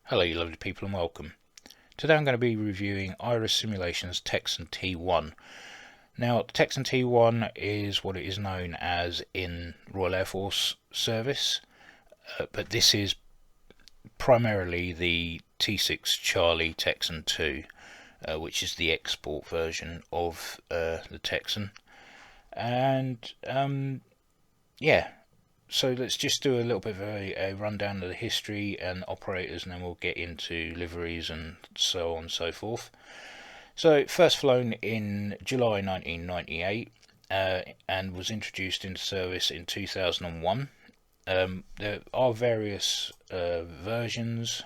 Hello you lovely people and welcome. Today I'm going to be reviewing Iris Simulation's Texan T1. Now the Texan T1 is what it is known as in Royal Air Force service, but this is primarily the T6 Charlie Texan 2, which is the export version of the Texan. And yeah, so let's just do a little bit of a rundown of the history and operators, and then we'll get into liveries and so on and so forth. So first flown in July 1998 and was introduced into service in 2001. There are various versions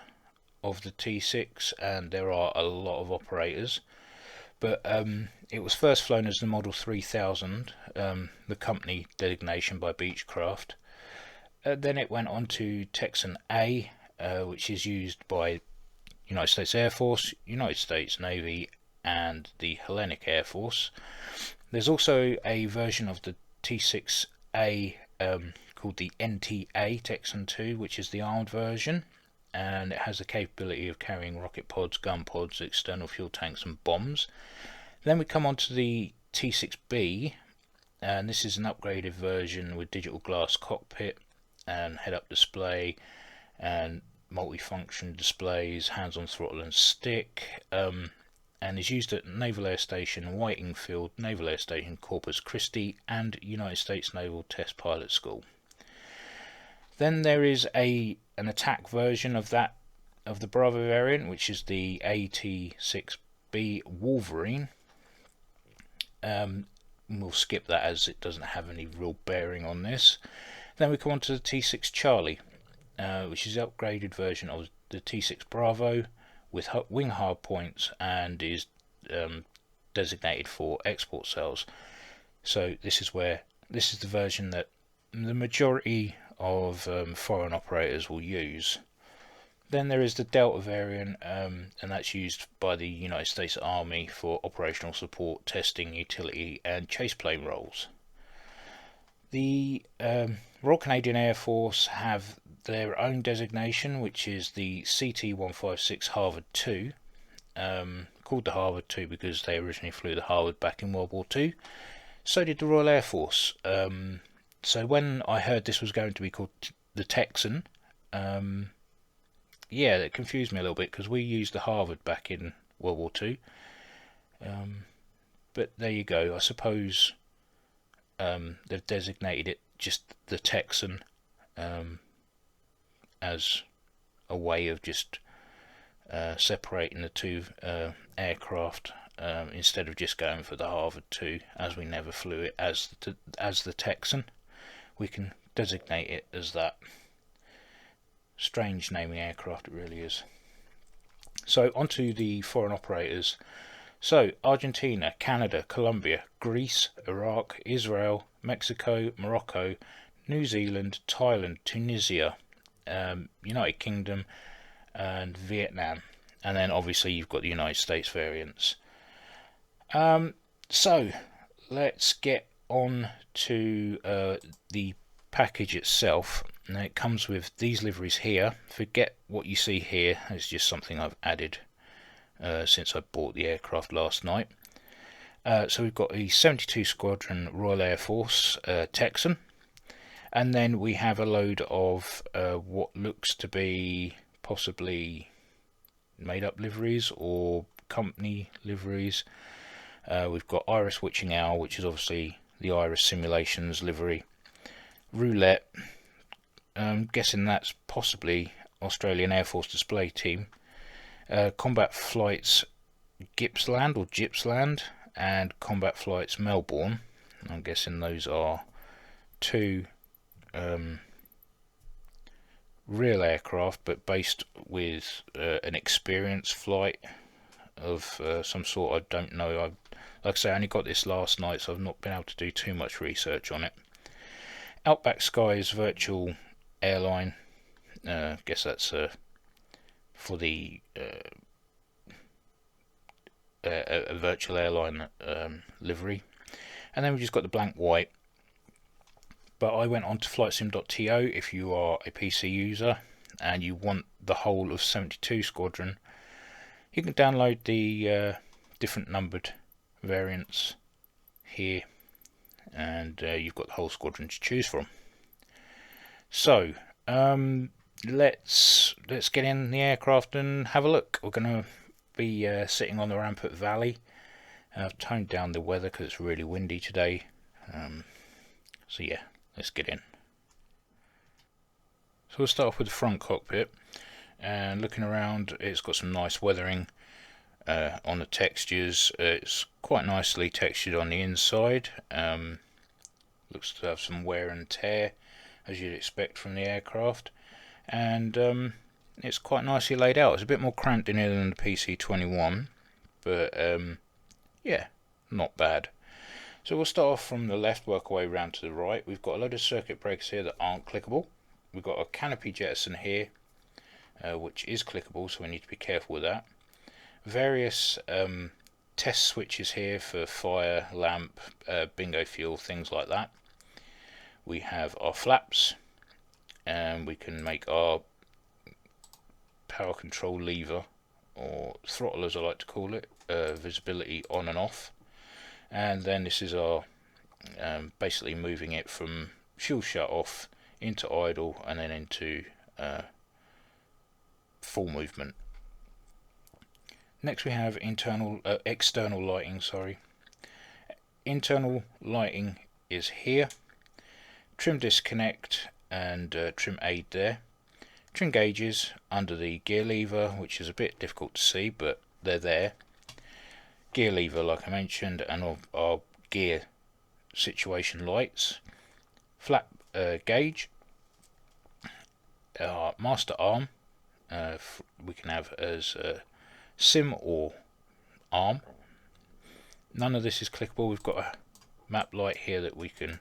of the T6 and there are a lot of operators, but it was first flown as the Model 3000, the company designation by Beechcraft. Then it went on to Texan A, which is used by United States Air Force, United States Navy, and the Hellenic Air Force. There's also a version of the T6A called the NTA Texan 2, which is the armed version, and it has the capability of carrying rocket pods, gun pods, external fuel tanks, and bombs. Then we come on to the T6B, and this is an upgraded version with digital glass cockpit and head-up display and multifunction displays, hands-on throttle and stick, and is used at Naval Air Station Whitingfield, Naval Air Station Corpus Christi, and United States Naval Test Pilot School. Then there is an attack version of the Bravo variant, which is the AT6B Wolverine. We'll skip that as it doesn't have any real bearing on this. Then we come on to the T6 Charlie, which is the upgraded version of the T6 Bravo with wing hard points and is designated for export sales. So this is the version that the majority of foreign operators will use. Then there is the Delta variant, and that's used by the United States Army for operational support, testing, utility, and chase plane roles. The Royal Canadian Air Force have their own designation, which is the CT-156 Harvard 2, called the Harvard 2 because they originally flew the Harvard back in World War II. So did the Royal Air Force. So when I heard this was going to be called the Texan, yeah, that confused me a little bit because we used the Harvard back in World War II. But there you go. I suppose they've designated it just the Texan as a way of just separating the two aircraft instead of just going for the Harvard 2, as we never flew it as the Texan. We can designate it as that. Strange naming aircraft it really is. So onto the foreign operators. So Argentina, Canada, Colombia, Greece, Iraq, Israel, Mexico, Morocco, New Zealand, Thailand, Tunisia, United Kingdom, and Vietnam. And then obviously you've got the United States variants. So let's get on to the package itself. Now it comes with these liveries here. Forget what you see here, it's just something I've added since I bought the aircraft last night. So we've got a 72 Squadron Royal Air Force Texan, and then we have a load of what looks to be possibly made up liveries or company liveries. We've got Iris Witching Owl, which is obviously the Iris Simulations livery. Roulette, I'm guessing that's possibly Australian Air Force Display Team. Combat Flights Gippsland or Gippsland, and Combat Flights Melbourne. I'm guessing those are two real aircraft but based with an experienced flight of some sort. I don't know. Like I say, I only got this last night, so I've not been able to do too much research on it. Outback Skies Virtual Airline, guess that's for the a virtual airline livery. And then we've just got the blank white. But I went on to flightsim.to if you are a PC user, and you want the whole of 72 Squadron, you can download the different numbered variants here, and you've got the whole squadron to choose from. So let's get in the aircraft and have a look. We're going to be sitting on the ramp at Valley. I've toned down the weather because it's really windy today. So yeah, let's get in. So we'll start off with the front cockpit, and looking around, it's got some nice weathering on the textures. It's quite nicely textured on the inside. Looks to have some wear and tear, as you'd expect from the aircraft, and it's quite nicely laid out. It's a bit more cramped in here than the PC-21, but yeah, not bad. So we'll start off from the left, work our way around to the right. We've got a load of circuit breakers here that aren't clickable. We've got a canopy jettison here, which is clickable, so we need to be careful with that. Various test switches here for fire, lamp, bingo fuel, things like that. We have our flaps, and we can make our power control lever, or throttle as I like to call it, visibility on and off. And then this is our basically moving it from fuel shut off into idle and then into full movement. Next we have external lighting. Internal lighting is here. Trim disconnect and trim aid there. Trim gauges under the gear lever, which is a bit difficult to see, but they're there. Gear lever, like I mentioned, and our gear situation lights. Flap gauge. Our master arm, we can have as sim or arm. None of this is clickable. We've got a map light here that we can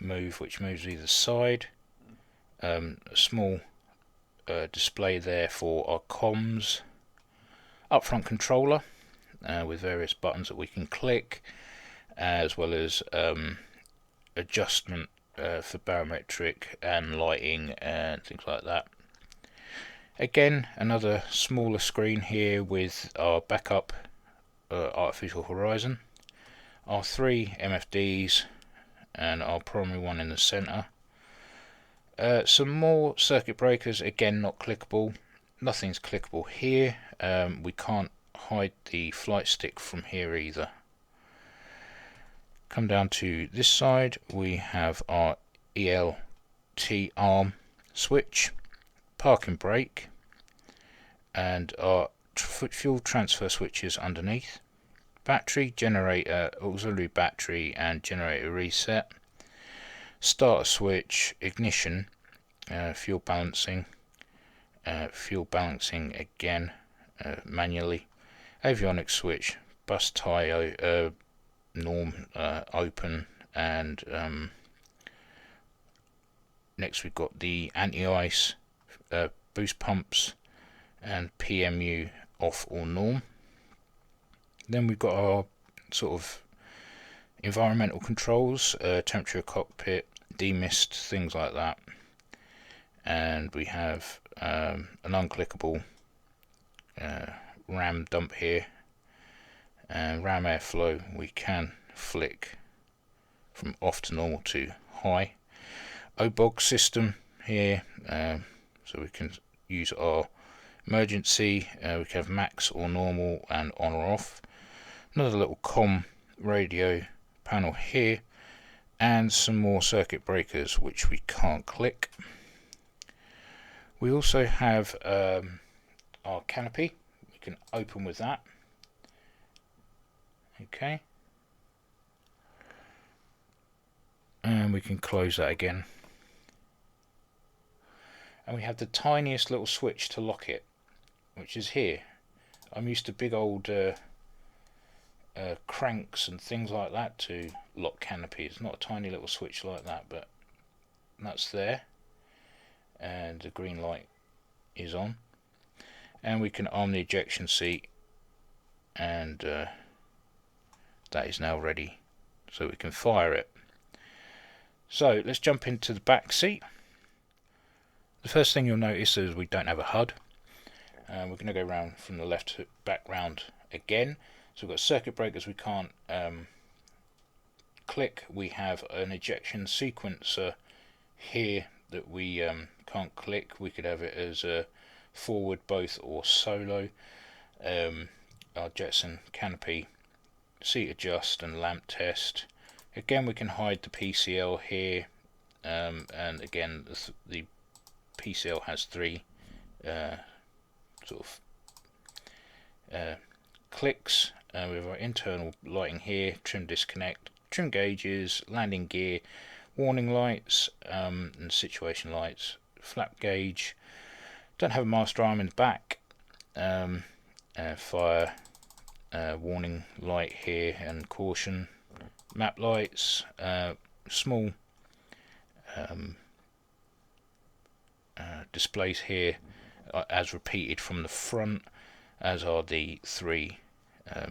move, which moves either side. A small display there for our comms. Up front controller with various buttons that we can click, as well as adjustment for barometric and lighting and things like that. Again, another smaller screen here with our backup artificial horizon, our 3 MFDs and our primary one in the center. Some more circuit breakers, again not clickable. Nothing's clickable here. We can't hide the flight stick from here either. Come down to this side, we have our ELT arm switch, parking brake, and our fuel transfer switches underneath. Battery, generator, auxiliary battery and generator reset. Starter switch, ignition, fuel balancing again manually. Avionics switch, bus tie norm open, and next we've got the anti-ice boost pumps and PMU off or norm. Then we've got our sort of environmental controls, temperature cockpit, demist, things like that. And we have an unclickable RAM dump here, and RAM airflow we can flick from off to normal to high. OBOG system here, so we can use our emergency. We can have max or normal and on or off. Another little COM radio panel here, and some more circuit breakers which we can't click. We also have our canopy. We can open with that. Okay, and we can close that again. And we have the tiniest little switch to lock it, which is here. I'm used to big old cranks and things like that to lock canopies. Not a tiny little switch like that, but that's there, and the green light is on. And we can arm the ejection seat, and that is now ready, so we can fire it. So let's jump into the back seat. The first thing you'll notice is we don't have a HUD. We're going to go round from the left back round again. So we've got circuit breakers we can't click. We have an ejection sequencer here that we can't click. We could have it as a forward, both, or solo. Our Jetson canopy, seat adjust and lamp test. Again, we can hide the PCL here, and again the PCL has three clicks. We have our internal lighting here, trim disconnect, trim gauges, landing gear, warning lights, and situation lights, flap gauge. Don't have a master arm in the back. Fire warning light here and caution, map lights, small displays here as repeated from the front, as are the three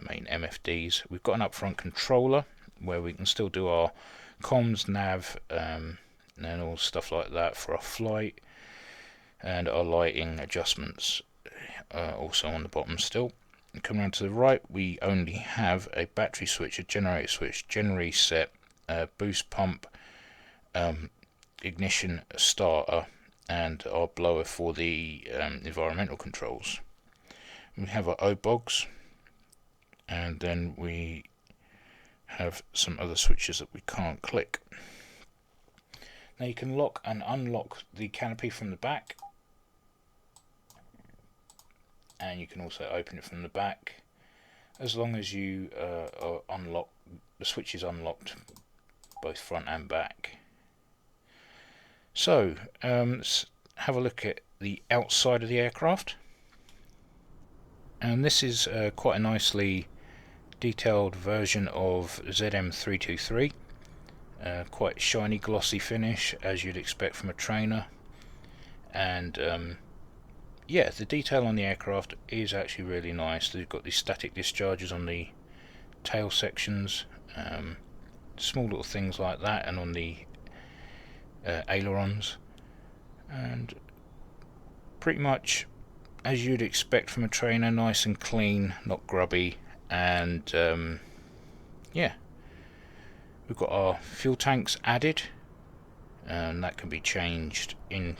main MFDs. We've got an upfront controller where we can still do our comms, nav, and all stuff like that for our flight, and our lighting adjustments also on the bottom still. And come around to the right, we only have a battery switch, a generator switch, gen reset, boost pump, ignition starter, and our blower for the environmental controls. We have our OBOGs, and then we have some other switches that we can't click. Now you can lock and unlock the canopy from the back, and you can also open it from the back, as long as you unlock the switch is unlocked both front and back. So let's have a look at the outside of the aircraft, and this is quite a nicely detailed version of ZM323. Quite shiny, glossy finish, as you'd expect from a trainer, and yeah, the detail on the aircraft is actually really nice. They've got these static discharges on the tail sections, small little things like that, and on the ailerons, and pretty much as you'd expect from a trainer, nice and clean, not grubby. And yeah, we've got our fuel tanks added, and that can be changed in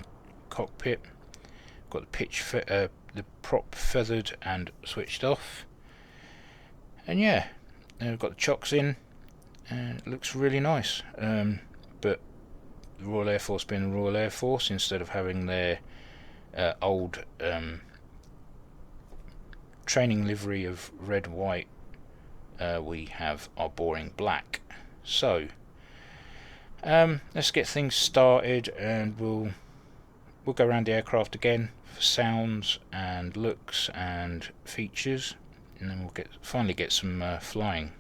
cockpit. Got the the prop feathered and switched off, and yeah, we've got the chocks in, and it looks really nice. But the Royal Air Force being the Royal Air Force, instead of having their old training livery of red, white, we have our boring black. So let's get things started, and we'll go around the aircraft again for sounds and looks and features, and then we'll finally get some flying.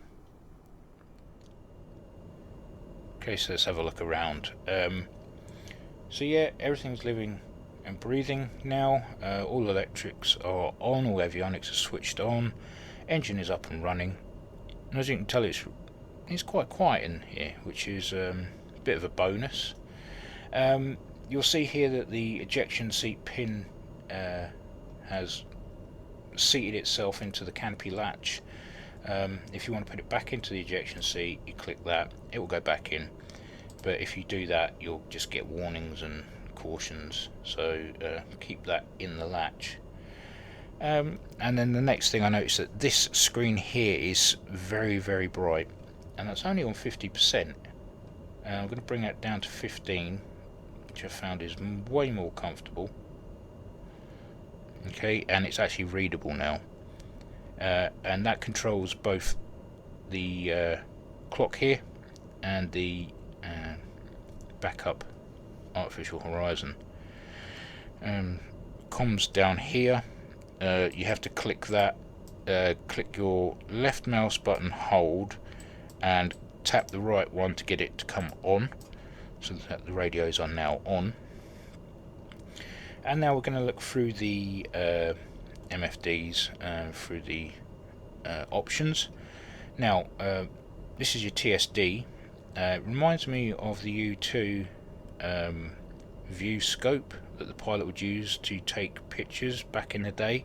Okay, so let's have a look around. So yeah, everything's living and breathing now. All electrics are on, all avionics are switched on, engine is up and running, and as you can tell, it's quite quiet in here, which is a bit of a bonus. You'll see here that the ejection seat pin has seated itself into the canopy latch. If you want to put it back into the ejection seat, you click that, it will go back in, but if you do that, you'll just get warnings and cautions, so keep that in the latch. And then the next thing I noticed, that this screen here is very, very bright, and that's only on 50%. I'm going to bring that down to 15, which I found is way more comfortable. Okay, and it's actually readable now, and that controls both the clock here and the backup artificial horizon. Comms down here, you have to click that, click your left mouse button, hold, and tap the right one to get it to come on, so that the radios are now on. And now we're going to look through the MFDs, through the options. Now this is your TSD. It reminds me of the U2 view scope that the pilot would use to take pictures back in the day.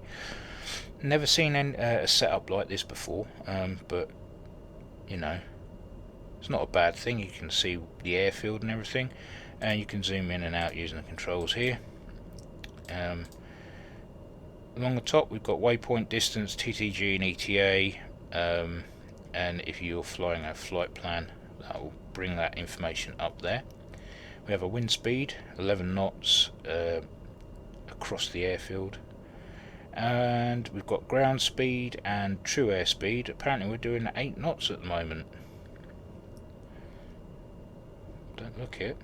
Never seen a setup like this before, but you know, it's not a bad thing. You can see the airfield and everything, and you can zoom in and out using the controls here. Along the top we've got waypoint distance, TTG and ETA, and if you're flying a flight plan, that will bring that information up there. We have a wind speed, 11 knots across the airfield, and we've got ground speed and true airspeed. Apparently we're doing 8 knots at the moment. Don't look it.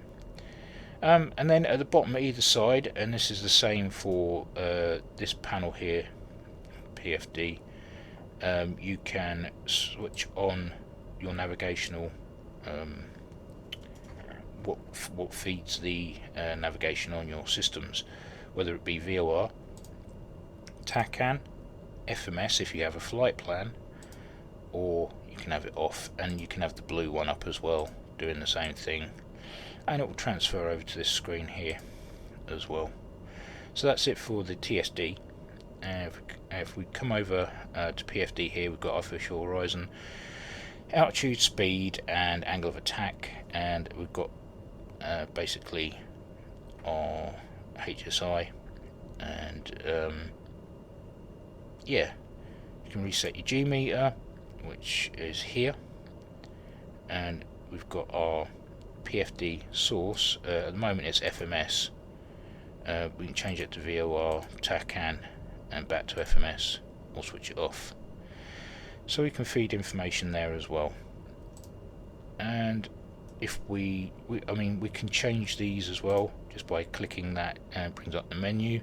And then at the bottom either side, and this is the same for this panel here, PFD, you can switch on your navigational, what feeds the navigation on your systems, whether it be VOR, TACAN, FMS if you have a flight plan, or you can have it off, and you can have the blue one up as well doing the same thing, and it will transfer over to this screen here as well. So that's it for the TSD. If we come over to PFD here, we've got artificial horizon, altitude, speed and angle of attack, and we've got basically our HSI, and yeah, you can reset your G meter, which is here, and we've got our PFD source. At the moment it's FMS. We can change it to VOR, TACAN and back to FMS, or switch it off. So we can feed information there as well. And if we can change these as well just by clicking that, and it brings up the menu.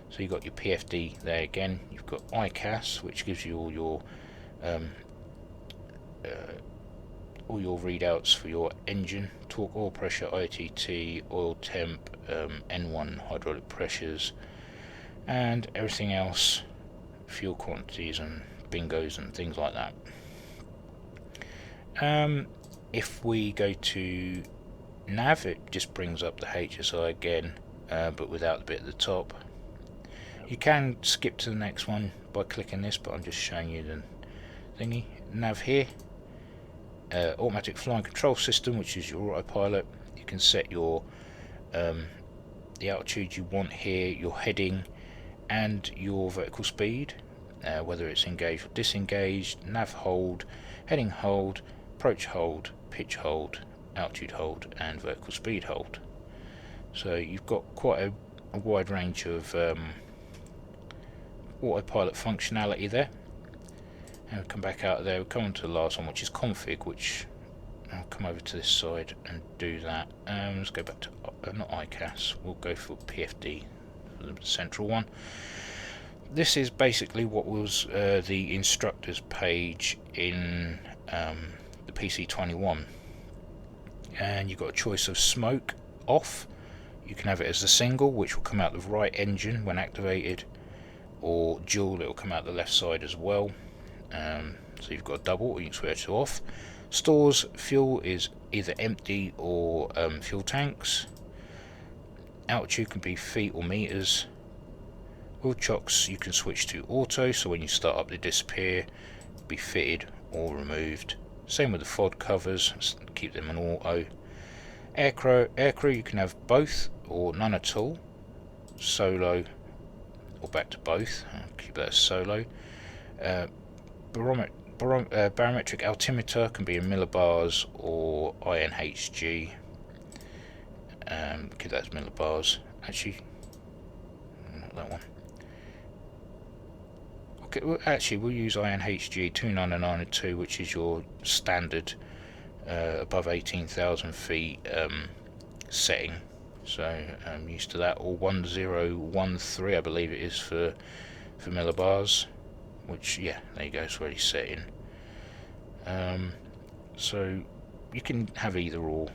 So you've got your PFD there again. You've got ICAS, which gives you all your readouts for your engine, torque, oil pressure, ITT, oil temp, N1 hydraulic pressures, and everything else, fuel quantities and bingos and things like that. If we go to nav, it just brings up the HSI again, but without the bit at the top. You can skip to the next one by clicking this, but I'm just showing you the thingy. Nav here, automatic flying control system, which is your autopilot. You can set your the altitude you want here, your heading and your vertical speed, whether it's engaged or disengaged, nav hold, heading hold, approach hold, pitch hold, altitude hold and vertical speed hold. So you've got quite a wide range of autopilot functionality there. And we'll come back out of there, we'll come on to the last one, which is config, which I'll come over to this side and do that. Let's go back to not ICAS, we'll go for PFD, for the central one. This is basically what was the instructors page in the PC21, and you've got a choice of smoke off. You can have it as a single, which will come out the right engine when activated, or dual, it will come out the left side as well. So you've got a double, or you can switch it off. Stores fuel is either empty or fuel tanks. Altitude can be feet or meters. Wheel chocks you can switch to auto, so when you start up they disappear, be fitted or removed. Same with the FOD covers, keep them on auto. Aircrew you can have both or none at all, solo or back to both, keep that as solo. Barometric altimeter can be in millibars or INHG, keep that as millibars. Actually, not that one. Okay, well, actually we'll use INHG 29902, which is your standard above 18,000 feet setting, so I'm used to that, or 1013 I believe it is for millibars, which, yeah, there you go, it's already set in. So you can have either or.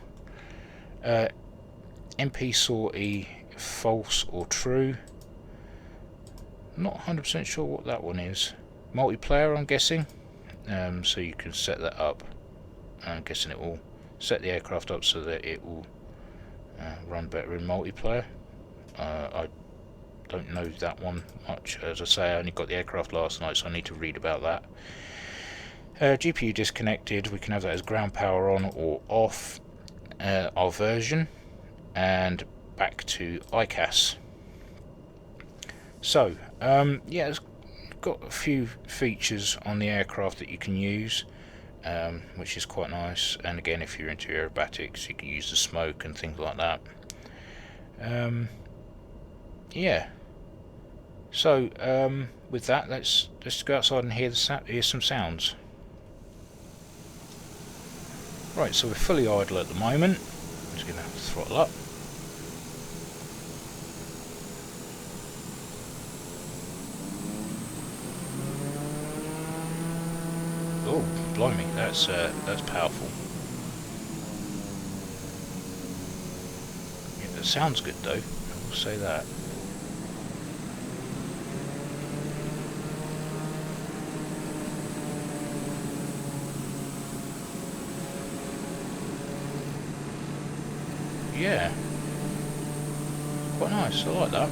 MP sortie false or true, not 100% sure what that one is. Multiplayer, I'm guessing, so you can set that up. I'm guessing it will set the aircraft up so that it will run better in multiplayer. I don't know that one much. As I say, I only got the aircraft last night, so I need to read about that. GPU disconnected, we can have that as ground power on or off, our version, and back to ICAS. So, yeah, it's got a few features on the aircraft that you can use, which is quite nice. And again, if you're into aerobatics, you can use the smoke and things like that. Yeah. So, with that, let's go outside and hear some sounds. Right, so we're fully idle at the moment. I'm just going to throttle up. Oh, blimey, that's powerful. Yeah, it sounds good though, I will say that. Yeah, quite nice, I like that.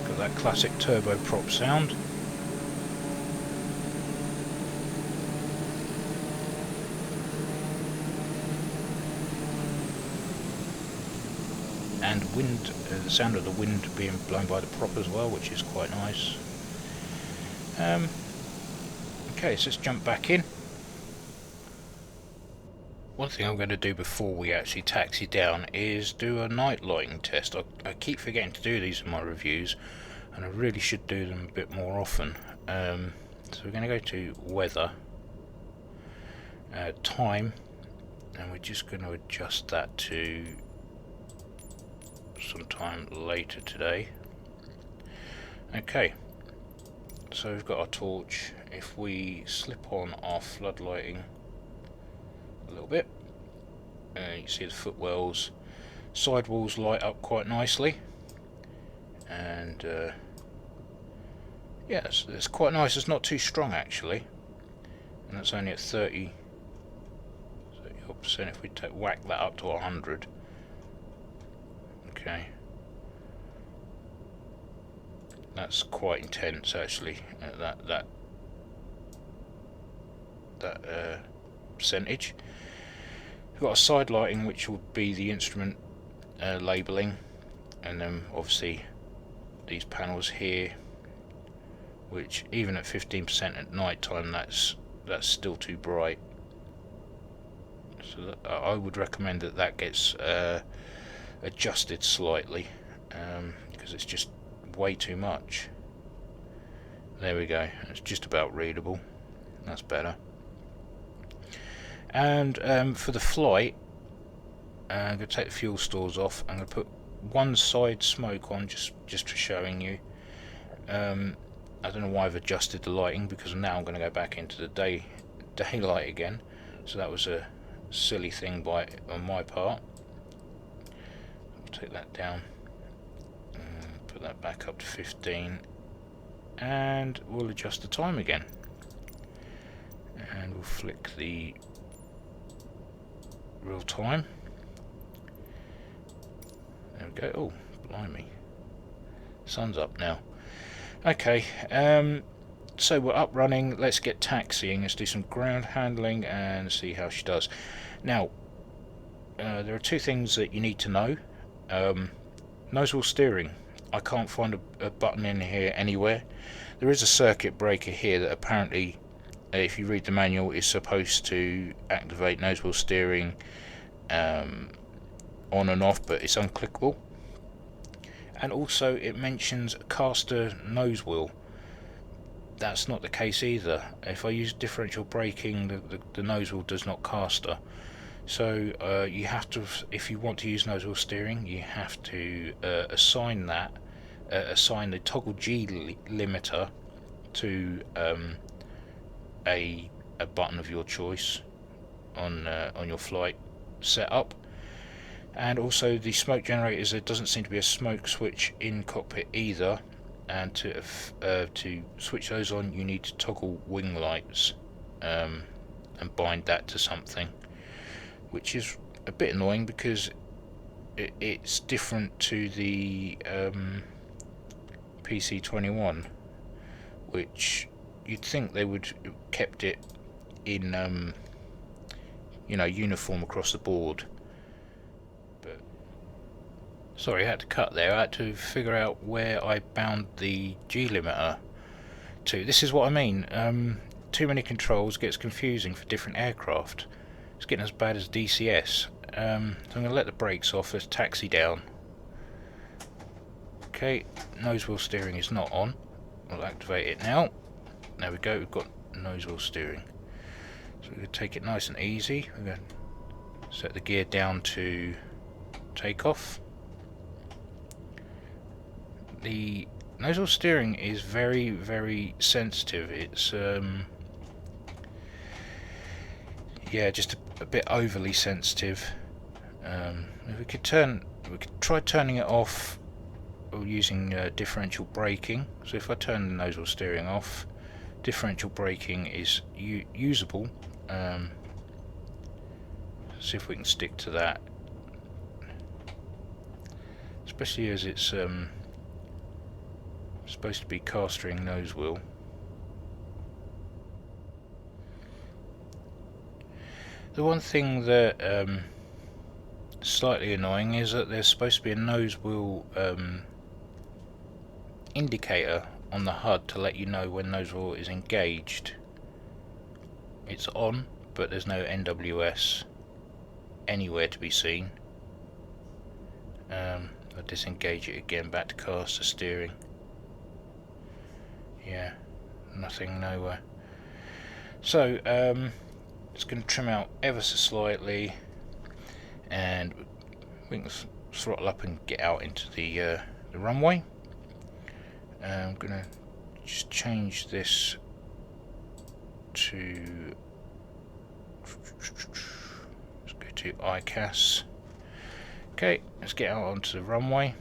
Got that classic turboprop sound. And wind, the sound of the wind being blown by the prop as well, which is quite nice. Okay, so let's jump back in. One thing I'm going to do before we actually taxi down is do a night lighting test. I keep forgetting to do these in my reviews, and I really should do them a bit more often. So we're going to go to weather, time, and we're just going to adjust that to sometime later today. Okay, so we've got our torch. If we slip on our floodlighting a little bit, you can see the footwells, sidewalls light up quite nicely, and yeah, it's quite nice. It's not too strong actually, and that's only at 30%. If we whack that up to 100, okay, that's quite intense actually. That percentage. We've got a side lighting, which will be the instrument labelling, and then obviously these panels here, which even at 15% at night time, that's still too bright. So I would recommend that gets adjusted slightly, because it's just way too much. There we go, it's just about readable. That's better. And for the flight, I'm going to take the fuel stores off. I'm going to put one side smoke on, just for showing you. I don't know why I've adjusted the lighting, because now I'm going to go back into the daylight again. So that was a silly thing on my part. I'll take that down, put that back up to 15, and we'll adjust the time again. And we'll flick the real time. There we go. Oh, blimey, sun's up now. Okay, so we're up running. Let's get taxiing. Let's do some ground handling and see how she does. Now, there are two things that you need to know. Nose wheel steering. I can't find a button in here anywhere. There is a circuit breaker here that apparently, if you read the manual, is supposed to activate nose wheel steering on and off, but it's unclickable. And also it mentions caster nose wheel. That's not the case either. If I use differential braking, the nose wheel does not caster. So you have to, if you want to use nose wheel steering, you have to assign the toggle G limiter to a button of your choice on your flight setup. And also the smoke generators, there doesn't seem to be a smoke switch in cockpit either, and to switch those on you need to toggle wing lights and bind that to something, which is a bit annoying because it's different to the PC21, which you'd think they would have kept it in you know, uniform across the board. But sorry, I had to cut there. I had to figure out where I bound the G limiter to. This is what I mean. Too many controls gets confusing for different aircraft. It's getting as bad as DCS. So I'm going to let the brakes off. Let's taxi down. Okay, nose wheel steering is not on. I'll activate it now. There we go, we've got nose wheel steering. So we're going to take it nice and easy. We're going to set the gear down to takeoff. The nose wheel steering is very, very sensitive. It's yeah, just a bit overly sensitive. If we could try turning it off using differential braking. So if I turn the nose wheel steering off, differential braking is usable. See if we can stick to that, especially as it's supposed to be car-steering nose wheel. The one thing that slightly annoying is that there's supposed to be a nose wheel indicator on the HUD to let you know when nose wheel is engaged. It's on, but there's no NWS anywhere to be seen. I'll disengage it again, back to caster steering. Yeah, nothing, nowhere. So it's going to trim out ever so slightly, and we can throttle up and get out into the runway. I'm going to just change this to, let's go to ICAS. Okay, let's get out onto the runway.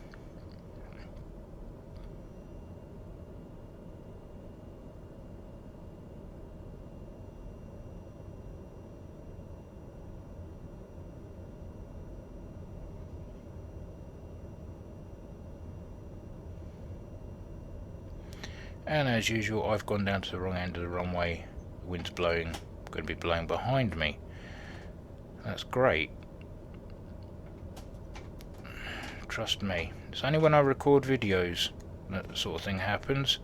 And as usual, I've gone down to the wrong end of the runway. The wind's blowing, going to be blowing behind me. That's great. Trust me. It's only when I record videos that sort of thing happens.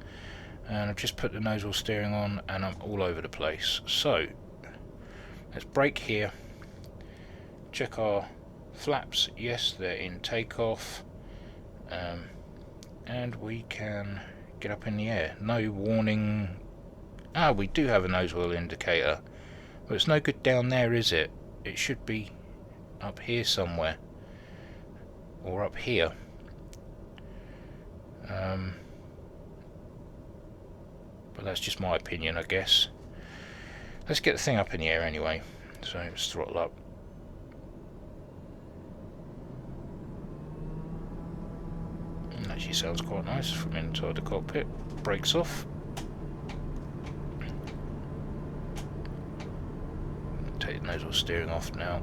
And I've just put the nose wheel steering on and I'm all over the place. So, let's brake here. Check our flaps. Yes, they're in takeoff. And we can get up in the air. No warning. Ah, we do have a nose wheel indicator, but it's no good down there, is it? It should be up here somewhere, or up here. But that's just my opinion, I guess. Let's get the thing up in the air anyway. So let's throttle up. Actually sounds quite nice from inside the cockpit. Brakes off. Take the nose wheel steering off now.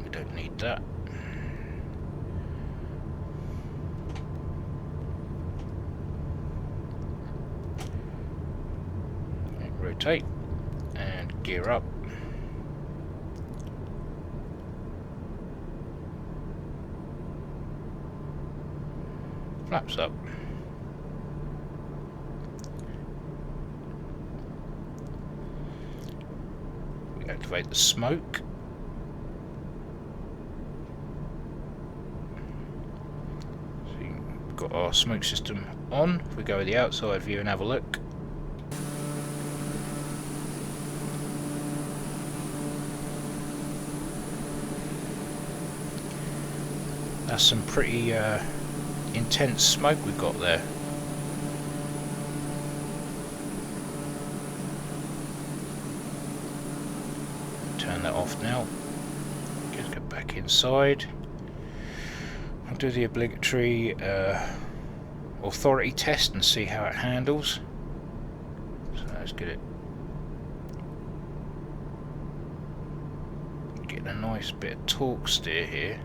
We don't need that. Okay, rotate and gear up. Flaps up. We activate the smoke. So we've got our smoke system on. If we go with the outside view and have a look. That's some pretty intense smoke we've got there. Turn that off now. Just get back inside. I'll do the obligatory authority test and see how it handles. So let's get it. Getting a nice bit of torque steer here.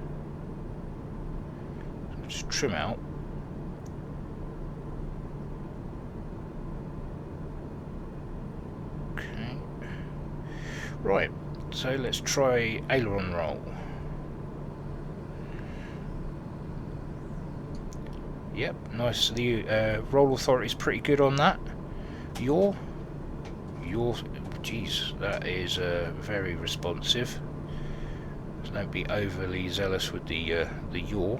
Just trim out. Okay. Right, so let's try aileron roll. Yep, nice. The roll authority is pretty good on that. Yaw, geez, that is very responsive. So don't be overly zealous with the yaw.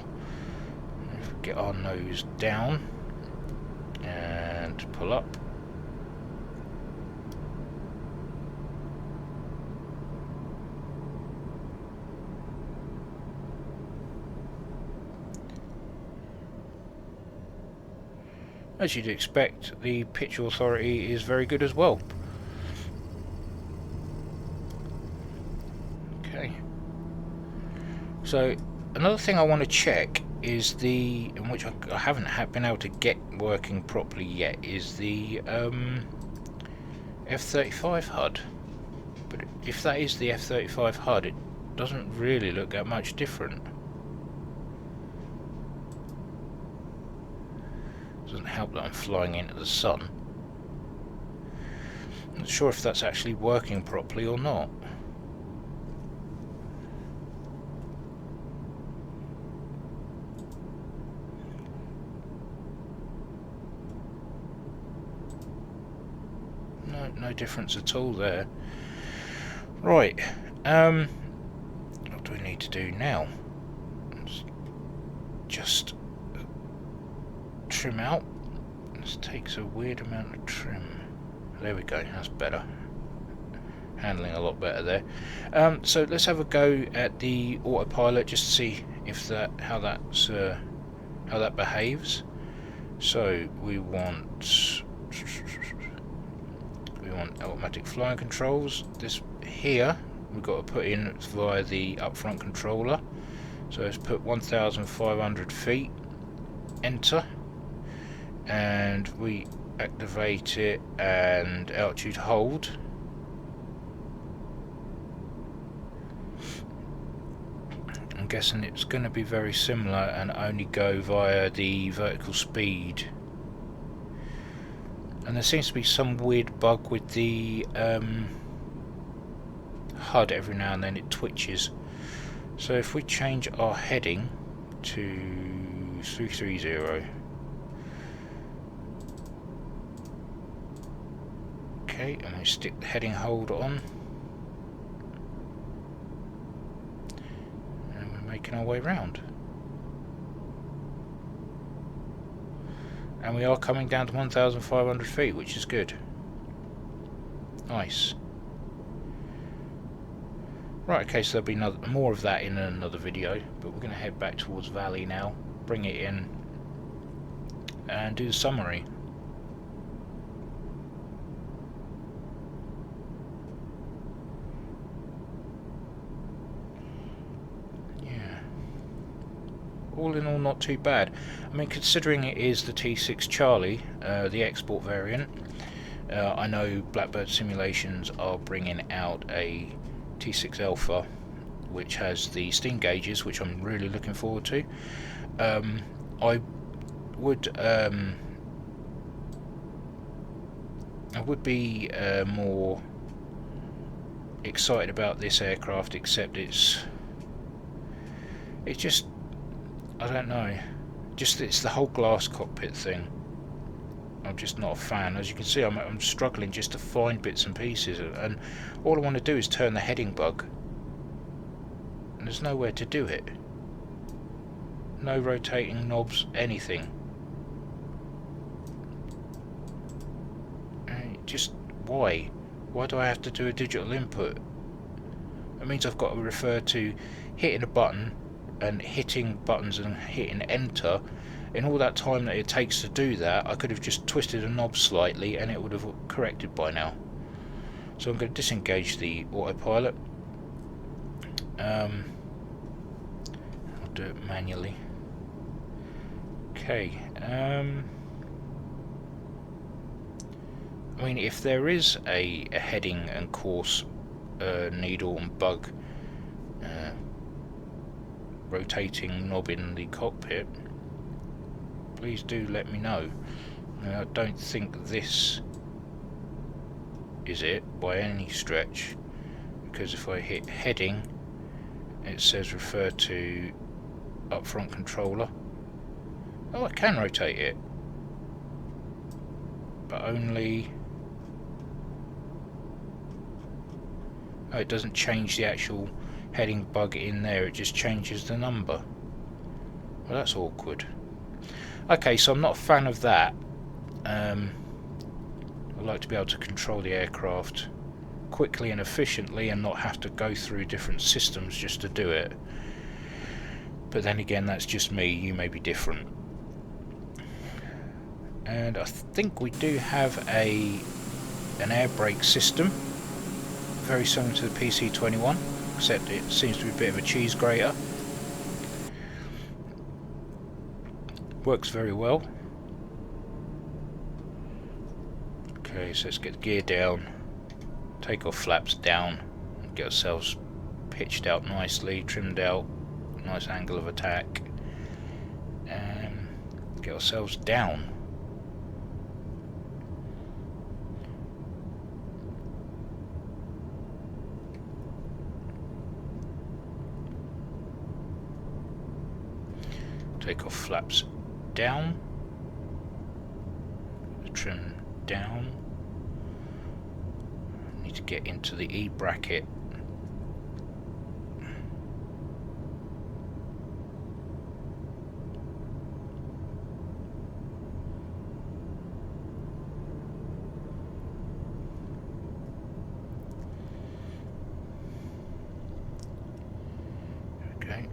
If we get our nose down and pull up. As you'd expect, the pitch authority is very good as well. Okay. So another thing I want to check is the, in which I haven't been able to get working properly yet, is the F-35 HUD. But if that is the F-35 HUD, it doesn't really look that much different. Doesn't help that I'm flying into the sun. I'm not sure if that's actually working properly or not. No difference at all there. Right, what do we need to do now? Just trim out. This takes a weird amount of trim. There we go, that's better. Handling a lot better there. So let's have a go at the autopilot just to see if how that behaves. So we want automatic flying controls. This here we've got to put in via the upfront controller. So let's put 1,500 feet. Enter. And we activate it and altitude hold. I'm guessing it's going to be very similar and only go via the vertical speed. And there seems to be some weird bug with the HUD. Every now and then it twitches. So if we change our heading to 330. Okay, and we stick the heading hold on. And we're making our way round. And we are coming down to 1,500 feet, which is good. Nice. Right, okay, so there'll be more of that in another video, but we're going to head back towards Valley now, bring it in, and do the summary. All in all, not too bad. I mean, considering it is the T6 Charlie, the export variant, I know Blackbird Simulations are bringing out a T6 Alpha, which has the steam gauges, which I'm really looking forward to. I would be more excited about this aircraft, except it's just, I don't know, it's the whole glass cockpit thing. I'm just not a fan. As you can see, I'm struggling just to find bits and pieces, and all I want to do is turn the heading bug, and there's nowhere to do it. No rotating knobs, anything. Just why? Why do I have to do a digital input? It means I've got to refer to hitting a button and hitting buttons and hitting enter. In all that time that it takes to do that, I could have just twisted a knob slightly and it would have corrected by now. So I'm going to disengage the autopilot. I'll do it manually. Okay. I mean, if there is a heading and course needle and bug rotating knob in the cockpit, please do let me know. Now, I don't think this is it by any stretch, because if I hit heading it says refer to upfront controller. Oh, I can rotate it, but only... oh, it doesn't change the actual heading bug in there, it just changes the number. Well, that's awkward. Okay, so I'm not a fan of that. I like to be able to control the aircraft quickly and efficiently and not have to go through different systems just to do it. But then again, that's just me, you may be different. And I think we do have an air brake system, very similar to the PC-21, except it seems to be a bit of a cheese grater. Works very well. Okay, so let's get the gear down, takeoff flaps down, and get ourselves pitched out nicely, trimmed out, nice angle of attack, and get ourselves down. Takeoff flaps down, trim down. Need to get into the E bracket. Okay.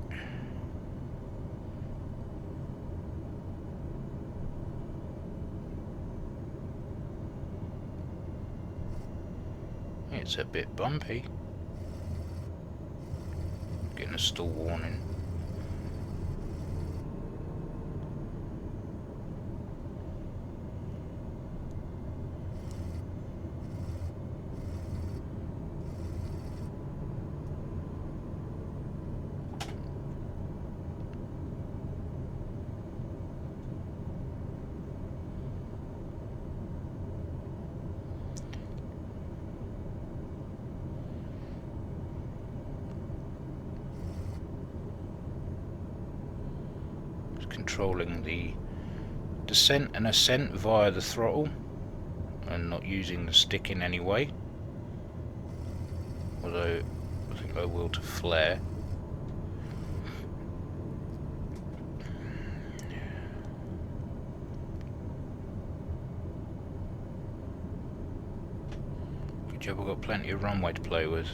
It's a bit bumpy. Getting a stall warning. Controlling the descent and ascent via the throttle and not using the stick in any way, although I think I will to flare. Good job, I've got plenty of runway to play with.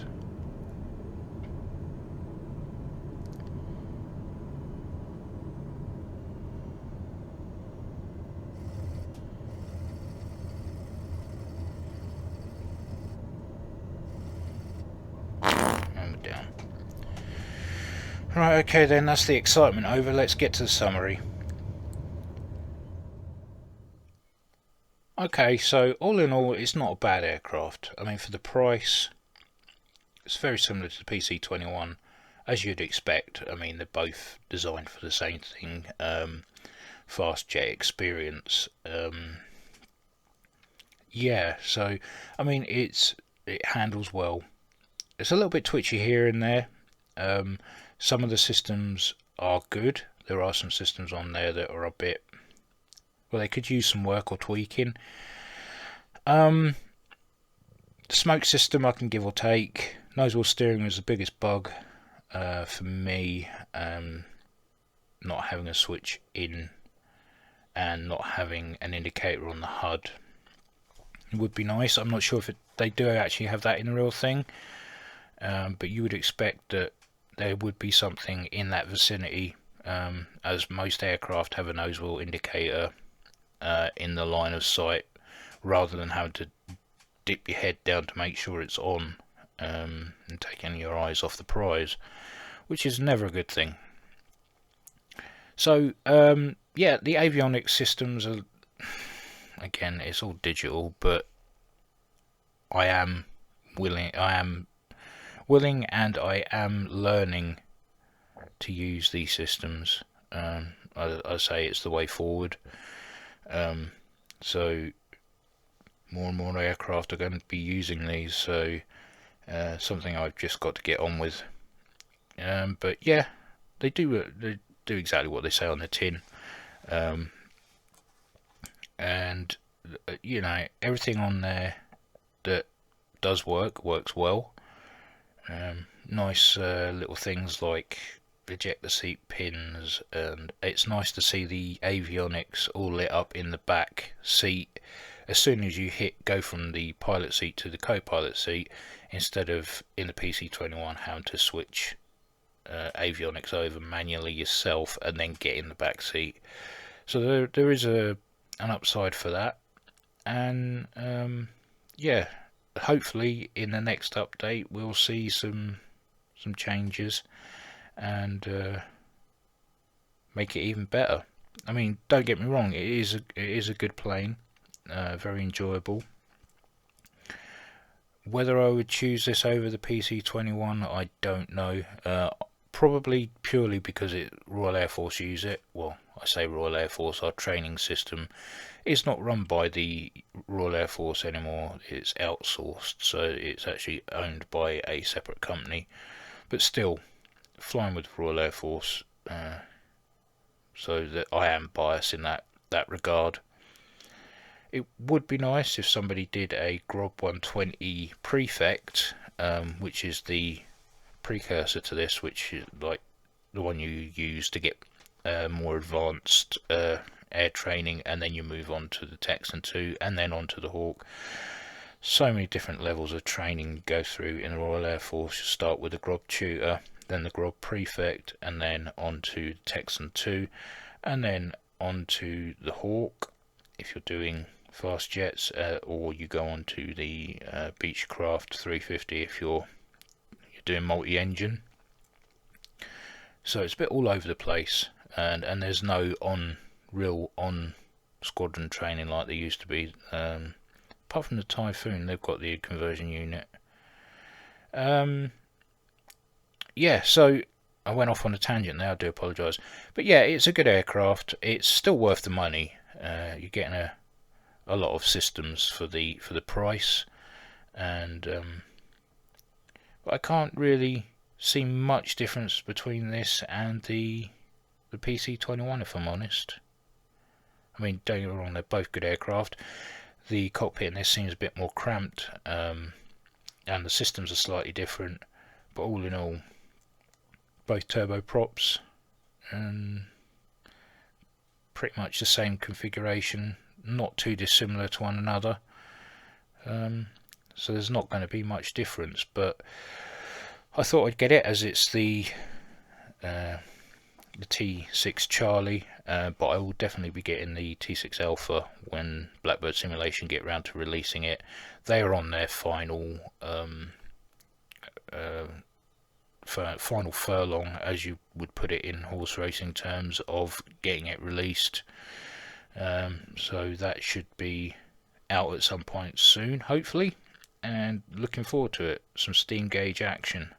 Right, okay then, that's the excitement over. Let's get to the summary. Okay, so all in all, it's not a bad aircraft. I mean, for the price, it's very similar to the PC-21, as you'd expect. I mean, they're both designed for the same thing, fast jet experience. Yeah, so, I mean, it handles well. It's a little bit twitchy here and there. Some of the systems are good. There are some systems on there that are a bit... well, they could use some work or tweaking. The smoke system I can give or take. Nose wheel steering was the biggest bug for me. Not having a switch in and not having an indicator on the HUD. It would be nice. I'm not sure if they do actually have that in the real thing. But you would expect that there would be something in that vicinity, as most aircraft have a nose wheel indicator in the line of sight, rather than having to dip your head down to make sure it's on, and taking your eyes off the prize, which is never a good thing. So yeah, the avionics systems are, again, it's all digital, but I am willing and I am learning to use these systems. I say it's the way forward. So more and more aircraft are going to be using these, so something I've just got to get on with. But yeah, they do exactly what they say on the tin, and you know, everything on there that does works well. Nice little things like ejector seat pins, and it's nice to see the avionics all lit up in the back seat as soon as you go from the pilot seat to the co-pilot seat, instead of in the PC-21 having to switch avionics over manually yourself and then get in the back seat. So there is an upside for that, and yeah, hopefully in the next update we'll see some changes and make it even better. I mean, don't get me wrong, it is a good plane, very enjoyable. Whether I would choose this over the PC-21, I don't know. Probably purely because Royal Air Force use it. Well, I say Royal Air Force, our training system is not run by the Royal Air Force anymore. It's outsourced, so it's actually owned by a separate company. But still, flying with Royal Air Force, so that I am biased in that regard. It would be nice if somebody did a Grob 120 Prefect, which is the precursor to this, which is like the one you use to get more advanced air training, and then you move on to the Texan 2 and then on to the Hawk. So many different levels of training go through in the Royal Air Force. You start with the Grob Tutor, then the Grob Prefect, and then on to Texan 2, and then on to the Hawk if you're doing fast jets, or you go on to the Beechcraft 350 if you're doing multi-engine. So it's a bit all over the place, and there's no real squadron training like there used to be. Apart from the Typhoon, they've got the conversion unit. Yeah, so I went off on a tangent there, I do apologise. But yeah, it's a good aircraft. It's still worth the money. You're getting a lot of systems for the price, and but I can't really see much difference between this and the PC-21, if I'm honest. I mean, don't get me wrong, they're both good aircraft. The cockpit in this seems a bit more cramped, and the systems are slightly different, but all in all, both turboprops and pretty much the same configuration, not too dissimilar to one another. So there's not going to be much difference, but I thought I'd get it as it's the T6 Charlie, but I will definitely be getting the T6 Alpha when Blackbird Simulation get around to releasing it. They are on their final final furlong, as you would put it in horse racing terms, of getting it released. So that should be out at some point soon, hopefully, and looking forward to it. Some steam gauge action.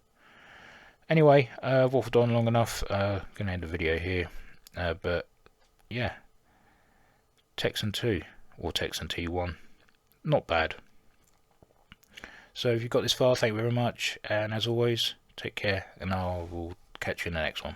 Anyway, I've waffled on long enough. Gonna end the video here, but yeah, Texan 2 or Texan T1, not bad. So if you've got this far, thank you very much, and as always, take care, and I will catch you in the next one.